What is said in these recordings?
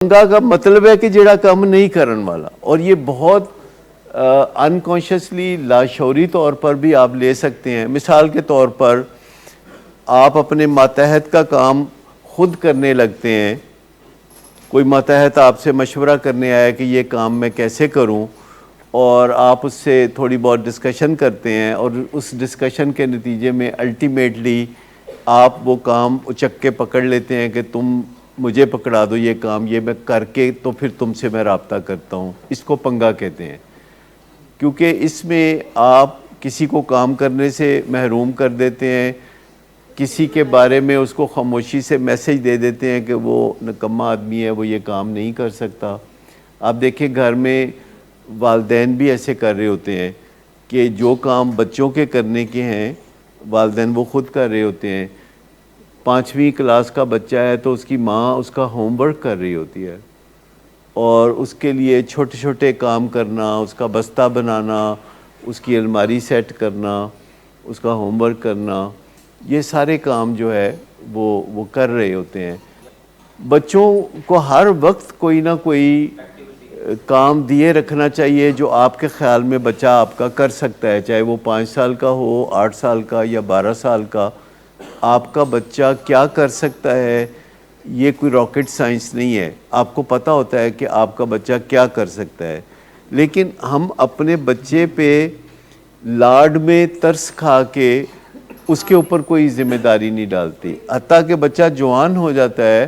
पंगा का मतलब है कि जेड़ा काम नहीं करन वाला, और ये बहुत अनकॉन्शियसली लाशौरी तौर पर भी आप ले सकते हैं। मिसाल के तौर पर आप अपने मातहत का काम खुद करने लगते हैं। कोई मातहत आपसे मशवरा करने आया कि ये काम मैं कैसे करूं, और आप उससे थोड़ी बहुत डिस्कशन करते हैं, और उस डिस्कशन के नतीजे में अल्टीमेटली आप वो काम उचक के पकड़ लेते हैं कि तुम मुझे पकड़ा दो ये काम, ये मैं करके तो फिर तुमसे मैं राब्ता करता हूँ। इसको पंगा कहते हैं, क्योंकि इसमें आप किसी को काम करने से महरूम कर देते हैं, किसी के बारे में उसको खामोशी से मैसेज दे देते हैं कि वो नकम्मा आदमी है, वो ये काम नहीं कर सकता। आप देखें घर में वालिदैन भी ऐसे कर रहे होते हैं कि जो काम बच्चों के करने के हैं वालिदैन वो ख़ुद कर रहे होते हैं। 5वीं क्लास का बच्चा है तो उसकी माँ उसका होमवर्क कर रही होती है, और उसके लिए छोटे छोटे काम करना, उसका बस्ता बनाना, उसकी अलमारी सेट करना, उसका होमवर्क करना, ये सारे काम जो है वो कर रहे होते हैं। बच्चों को हर वक्त कोई ना कोई काम दिए रखना चाहिए जो आपके ख़्याल में बच्चा आपका कर सकता है, चाहे वो 5 साल का हो, 8 साल का या 12 साल का। आपका बच्चा क्या कर सकता है, ये कोई रॉकेट साइंस नहीं है। आपको पता होता है कि आपका बच्चा क्या कर सकता है, लेकिन हम अपने बच्चे पे लाड में तरस खा के उसके ऊपर कोई ज़िम्मेदारी नहीं डालती। हत्ता कि बच्चा जवान हो जाता है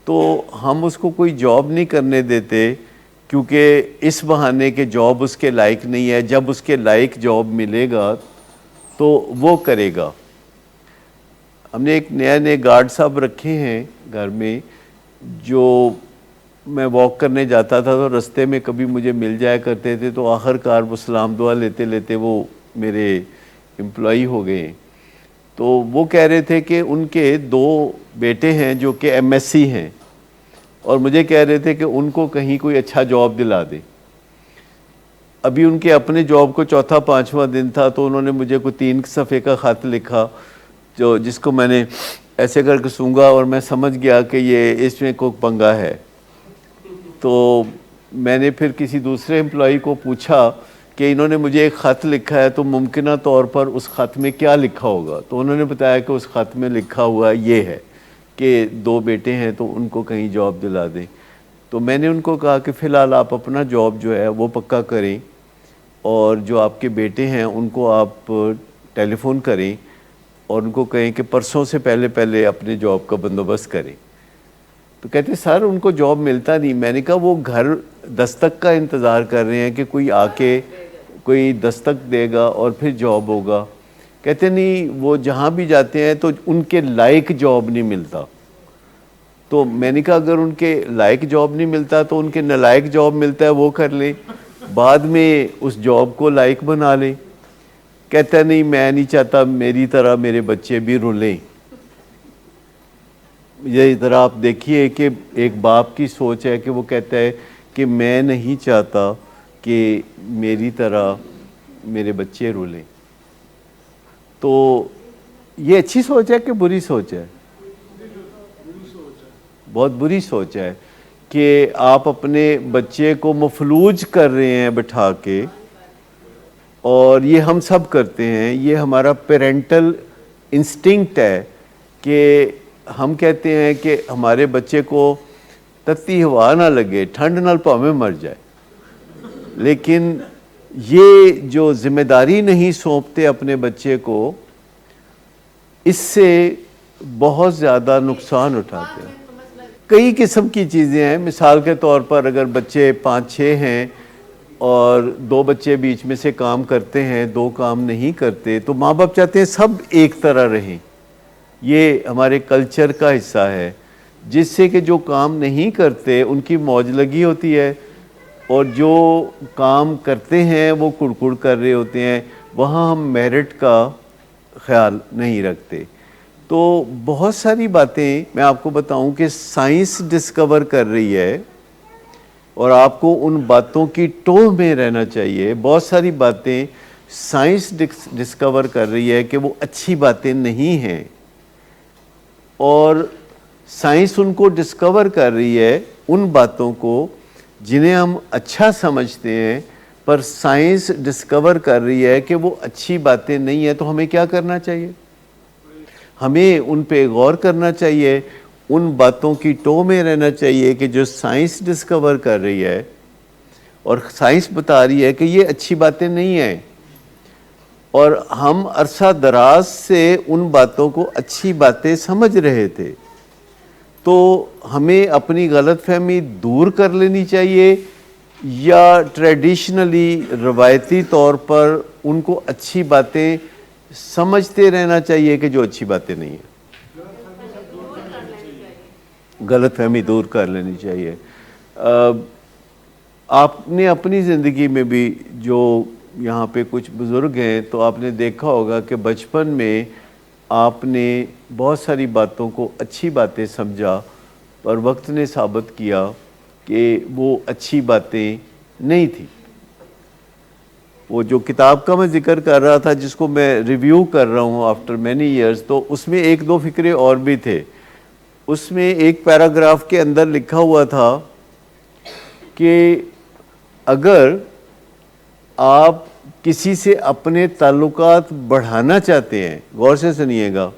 तो हम उसको कोई जॉब नहीं करने देते, क्योंकि इस बहाने के जॉब उसके लायक नहीं है। जब उसके लायक जॉब मिलेगा तो वो करेगा। हमने एक नए गार्ड साहब रखे हैं घर में, जो मैं वॉक करने जाता था तो रास्ते में कभी मुझे मिल जाया करते थे, तो आखिरकार वो सलाम दुआ लेते लेते वो मेरे एम्प्लॉई हो गए। तो वो कह रहे थे कि उनके 2 बेटे हैं जो कि MSc हैं, और मुझे कह रहे थे कि उनको कहीं कोई अच्छा जॉब दिला दे। अभी उनके अपने जॉब को 4था-5वां दिन था, तो उन्होंने मुझे कोई 3 सफ़े का ख़त लिखा, जिसको मैंने ऐसे करके सूंघा और मैं समझ गया कि ये इसमें कोई पंगा है। तो मैंने फिर किसी दूसरे एम्प्लॉई को पूछा कि इन्होंने मुझे एक ख़त लिखा है, तो मुमकिन तौर पर उस ख़त में क्या लिखा होगा। तो उन्होंने बताया कि उस ख़त में लिखा हुआ ये है कि 2 बेटे हैं तो उनको कहीं जॉब दिला दें। तो मैंने उनको कहा कि फ़िलहाल आप अपना जॉब जो है वो पक्का करें, और जो आपके बेटे हैं उनको आप टेलीफ़ोन करें और उनको कहें कि परसों से पहले अपने जॉब का बंदोबस्त करें। तो कहते सर उनको जॉब मिलता नहीं। मैंने कहा वो घर दस्तक का इंतज़ार कर रहे हैं कि कोई आके कोई दस्तक देगा और फिर जॉब होगा। कहते नहीं, वो जहाँ भी जाते हैं तो उनके लायक जॉब नहीं मिलता। तो मैंने कहा अगर उनके लायक जॉब नहीं मिलता तो उनके नालायक जॉब मिलता है, वो कर लें, बाद में उस जॉब को लायक बना लें। कहता नहीं, मैं नहीं चाहता मेरी तरह मेरे बच्चे भी रुलें। ये तरह आप देखिए कि एक बाप की सोच है कि वो कहता है कि मैं नहीं चाहता कि मेरी तरह मेरे बच्चे रुलें। तो ये अच्छी सोच है कि बुरी सोच है? बहुत बुरी सोच है कि आप अपने बच्चे को मफलूज कर रहे हैं बिठा के, और ये हम सब करते हैं। ये हमारा पेरेंटल इंस्टिंक्ट है कि हम कहते हैं कि हमारे बच्चे को तत्ती हवा ना लगे, ठंड नाल भावें मर जाए, लेकिन ये जो जिम्मेदारी नहीं सौंपते अपने बच्चे को, इससे बहुत ज़्यादा नुकसान उठाते हैं। कई किस्म की चीज़ें हैं। मिसाल के तौर पर अगर बच्चे 5-6 हैं और 2 बच्चे बीच में से काम करते हैं, 2 काम नहीं करते, तो माँ बाप चाहते हैं सब एक तरह रहें। ये हमारे कल्चर का हिस्सा है, जिससे कि जो काम नहीं करते उनकी मौज लगी होती है, और जो काम करते हैं वो कुड़कुड़ कर रहे होते हैं। वहाँ हम मेरिट का ख्याल नहीं रखते। तो बहुत सारी बातें मैं आपको बताऊं कि साइंस डिस्कवर कर रही है, और आपको उन बातों की टोह में रहना चाहिए। बहुत सारी बातें साइंस डिस्कवर कर रही है कि वो अच्छी बातें नहीं हैं, और साइंस उनको डिस्कवर कर रही है ان باتوں کو جنہیں ہم اچھا سمجھتے ہیں پر سائنس ڈسکور کر رہی ہے کہ وہ اچھی باتیں نہیں ہیں، تو ہمیں کیا کرنا چاہیے؟ ہمیں ان پہ غور کرنا چاہیے، ان باتوں کی ٹو میں رہنا چاہیے کہ جو سائنس ڈسکور کر رہی ہے اور سائنس بتا رہی ہے کہ یہ اچھی باتیں نہیں ہیں، اور ہم عرصہ دراز سے ان باتوں کو اچھی باتیں سمجھ رہے تھے، تو ہمیں اپنی غلط فہمی دور کر لینی چاہیے یا ٹریڈیشنلی روایتی طور پر ان کو اچھی باتیں سمجھتے رہنا چاہیے کہ جو اچھی باتیں نہیں ہیں؟ غلط فہمی دور کر لینی چاہیے۔ آپ نے اپنی زندگی میں بھی، جو یہاں پہ کچھ بزرگ ہیں، تو آپ نے دیکھا ہوگا کہ بچپن میں آپ نے بہت ساری باتوں کو اچھی باتیں سمجھا، پر وقت نے ثابت کیا کہ وہ اچھی باتیں نہیں تھیں۔ وہ جو کتاب کا میں ذکر کر رہا تھا، جس کو میں ریویو کر رہا ہوں آفٹر مینی ایئرز، تو اس میں ایک دو فکرے اور بھی تھے۔ اس میں ایک پیراگراف کے اندر لکھا ہوا تھا کہ اگر آپ کسی سے اپنے تعلقات بڑھانا چاہتے ہیں، غور سے سنیے گا،